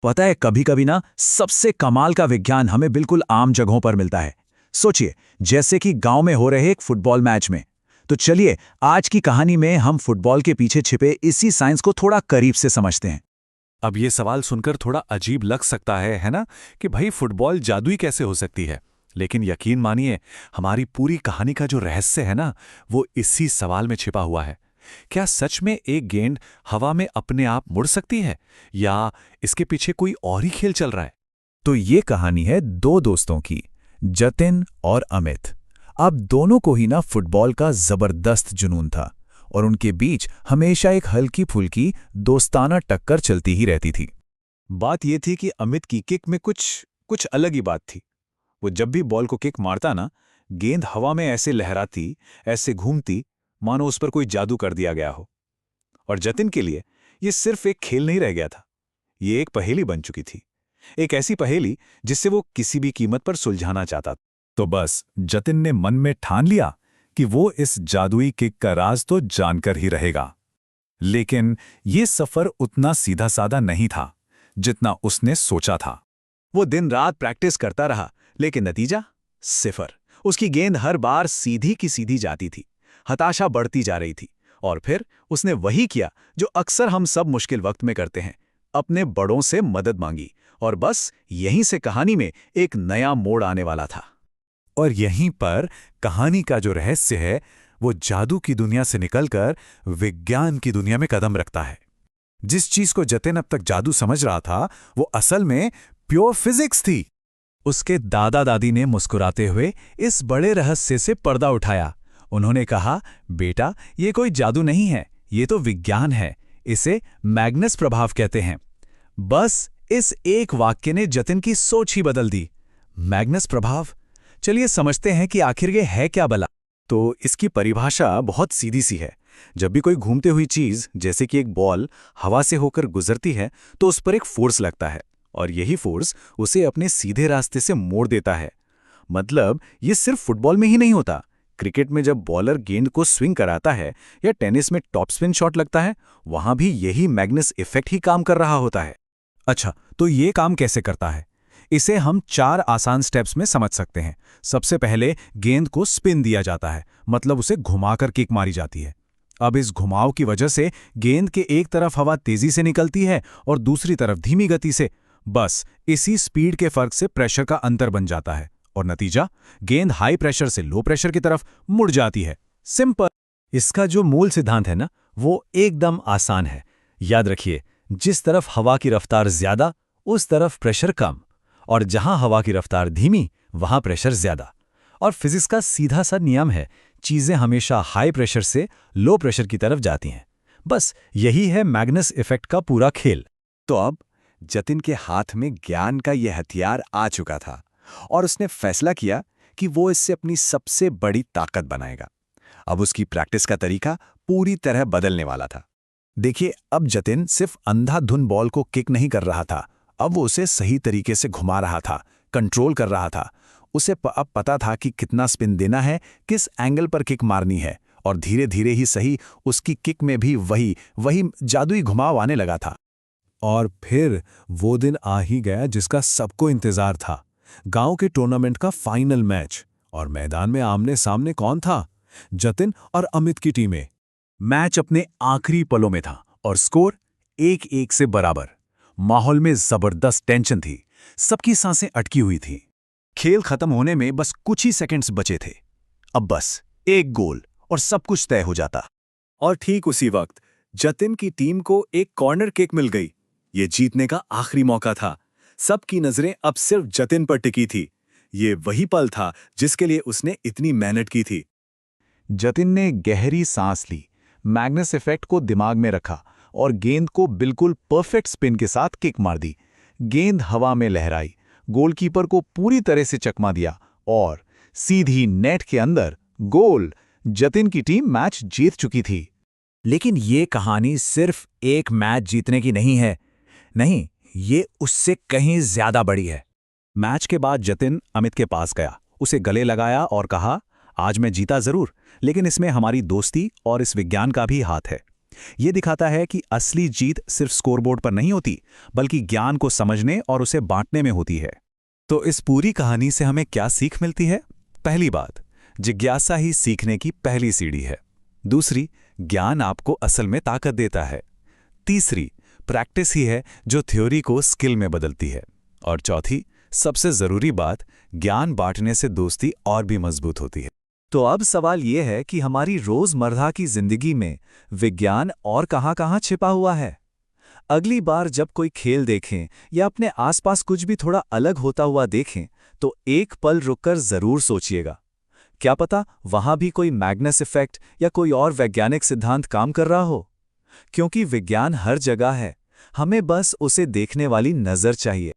पता है, कभी कभी ना सबसे कमाल का विज्ञान हमें बिल्कुल आम जगहों पर मिलता है। सोचिए, जैसे कि गांव में हो रहे एक फुटबॉल मैच में। तो चलिए, आज की कहानी में हम फुटबॉल के पीछे छिपे इसी साइंस को थोड़ा करीब से समझते हैं। अब ये सवाल सुनकर थोड़ा अजीब लग सकता है ना? कि भाई फुटबॉल जादुई कैसे हो सकती है? लेकिन यकीन मानिए, हमारी पूरी कहानी का जो रहस्य है ना, वो इसी सवाल में छिपा हुआ है। क्या सच में एक गेंद हवा में अपने आप मुड़ सकती है, या इसके पीछे कोई और ही खेल चल रहा है? तो ये कहानी है दो दोस्तों की, जतिन और अमित। अब दोनों को ही ना फुटबॉल का जबरदस्त जुनून था और उनके बीच हमेशा एक हल्की फुल्की दोस्ताना टक्कर चलती ही रहती थी। बात यह थी कि अमित की किक में कुछ कुछ अलग ही बात थी। वो जब भी बॉल को किक मारता ना, गेंद हवा में ऐसे लहराती, ऐसे घूमती, मानो उस पर कोई जादू कर दिया गया हो। और जतिन के लिए ये सिर्फ एक खेल नहीं रह गया था, ये एक पहेली बन चुकी थी। एक ऐसी पहेली जिससे वो किसी भी कीमत पर सुलझाना चाहता था। तो बस जतिन ने मन में ठान लिया कि वो इस जादुई किक का राज तो जानकर ही रहेगा। लेकिन ये सफर उतना सीधा साधा नहीं था जितना उसने सोचा था। वो दिन रात प्रैक्टिस करता रहा, लेकिन नतीजा सिफर। उसकी गेंद हर बार सीधी की सीधी जाती थी। हताशा बढ़ती जा रही थी। और फिर उसने वही किया जो अक्सर हम सब मुश्किल वक्त में करते हैं, अपने बड़ों से मदद मांगी। और बस यहीं से कहानी में एक नया मोड़ आने वाला था। और यहीं पर कहानी का जो रहस्य है, वो जादू की दुनिया से निकलकर विज्ञान की दुनिया में कदम रखता है। जिस चीज को जतिन अब तक जादू समझ रहा था, वो असल में प्योर फिजिक्स थी। उसके दादा दादी ने मुस्कुराते हुए इस बड़े रहस्य से पर्दा उठाया। उन्होंने कहा, बेटा, ये कोई जादू नहीं है, ये तो विज्ञान है। इसे मैग्नस प्रभाव कहते हैं। बस इस एक वाक्य ने जतिन की सोच ही बदल दी। मैग्नस प्रभाव? चलिए समझते हैं कि आखिर ये है क्या भला। तो इसकी परिभाषा बहुत सीधी सी है। जब भी कोई घूमते हुई चीज, जैसे कि एक बॉल, हवा से होकर गुजरती है, तो उस पर एक फोर्स लगता है, और यही फोर्स उसे अपने सीधे रास्ते से मोड़ देता है। मतलब ये सिर्फ फुटबॉल में ही नहीं होता। क्रिकेट में जब बॉलर गेंद को स्विंग कराता है, या टेनिस में टॉप स्पिन शॉट लगता है, वहां भी यही मैग्नस इफेक्ट ही काम कर रहा होता है। अच्छा, तो ये काम कैसे करता है? इसे हम 4 आसान स्टेप्स में समझ सकते हैं। सबसे पहले गेंद को स्पिन दिया जाता है, मतलब उसे घुमाकर किक मारी जाती है। अब इस घुमाव की वजह से गेंद के एक तरफ हवा तेजी से निकलती है और दूसरी तरफ धीमी गति से। बस इसी स्पीड के फर्क से प्रेशर का अंतर बन जाता है, और नतीजा, गेंद हाई प्रेशर से लो प्रेशर की तरफ मुड़ जाती है। सिंपल। इसका जो मूल सिद्धांत है ना, वो एकदम आसान है। याद रखिए, जिस तरफ हवा की रफ्तार ज्यादा, उस तरफ प्रेशर कम, और जहां हवा की रफ्तार धीमी, वहां प्रेशर ज्यादा। और फिजिक्स का सीधा सा नियम है, चीजें हमेशा हाई प्रेशर से लो प्रेशर की तरफ जाती हैं। बस यही है मैग्नस इफेक्ट का पूरा खेल। तो अब जतिन के हाथ में ज्ञान का यह हथियार आ चुका था, और उसने फैसला किया कि वो इससे अपनी सबसे बड़ी ताकत बनाएगा। अब उसकी प्रैक्टिस का तरीका पूरी तरह बदलने वाला था। देखिए, अब जतिन सिर्फ अंधाधुन बॉल को किक नहीं कर रहा था, अब वो उसे सही तरीके से घुमा रहा था, कंट्रोल कर रहा था। उसे अब पता था कि कितना स्पिन देना है, किस एंगल पर किक मारनी है, और धीरे धीरे ही सही उसकी किक में भी वही जादुई घुमाव आने लगा था। और फिर वो दिन आ ही गया जिसका सबको इंतजार था। गांव के टूर्नामेंट का फाइनल मैच। और मैदान में आमने सामने कौन था? जतिन और अमित की टीमें। मैच अपने आखिरी पलों में था और स्कोर 1-1 से बराबर। माहौल में जबरदस्त टेंशन थी, सबकी सांसें अटकी हुई थी। खेल खत्म होने में बस कुछ ही सेकंड्स बचे थे। अब बस एक गोल और सब कुछ तय हो जाता। और ठीक उसी वक्त जतिन की टीम को एक कॉर्नर किक मिल गई। ये जीतने का आखिरी मौका था। सबकी नजरें अब सिर्फ जतिन पर टिकी थी। ये वही पल था जिसके लिए उसने इतनी मेहनत की थी। जतिन ने गहरी सांस ली, मैग्नस इफेक्ट को दिमाग में रखा और गेंद को बिल्कुल परफेक्ट स्पिन के साथ किक मार दी। गेंद हवा में लहराई, गोलकीपर को पूरी तरह से चकमा दिया और सीधी नेट के अंदर गोल। जतिन की टीम मैच जीत चुकी थी। लेकिन ये कहानी सिर्फ एक मैच जीतने की नहीं है। नहीं, ये उससे कहीं ज्यादा बड़ी है। मैच के बाद जतिन अमित के पास गया, उसे गले लगाया और कहा, आज मैं जीता जरूर, लेकिन इसमें हमारी दोस्ती और इस विज्ञान का भी हाथ है। ये दिखाता है कि असली जीत सिर्फ स्कोरबोर्ड पर नहीं होती, बल्कि ज्ञान को समझने और उसे बांटने में होती है। तो इस पूरी कहानी से हमें क्या सीख मिलती है? पहली बात, जिज्ञासा ही सीखने की पहली सीढ़ी है। दूसरी, ज्ञान आपको असल में ताकत देता है। तीसरी, प्रैक्टिस ही है जो थ्योरी को स्किल में बदलती है। और चौथी, सबसे जरूरी बात, ज्ञान बांटने से दोस्ती और भी मजबूत होती है। तो अब सवाल ये है कि हमारी रोजमर्रा की जिंदगी में विज्ञान और कहाँ-कहाँ छिपा हुआ है? अगली बार जब कोई खेल देखें या अपने आसपास कुछ भी थोड़ा अलग होता हुआ देखें, तो एक पल रुककर जरूर सोचिएगा। क्या पता वहां भी कोई मैग्नस इफेक्ट या कोई और वैज्ञानिक सिद्धांत काम कर रहा हो? क्योंकि विज्ञान हर जगह है, हमें बस उसे देखने वाली नजर चाहिए।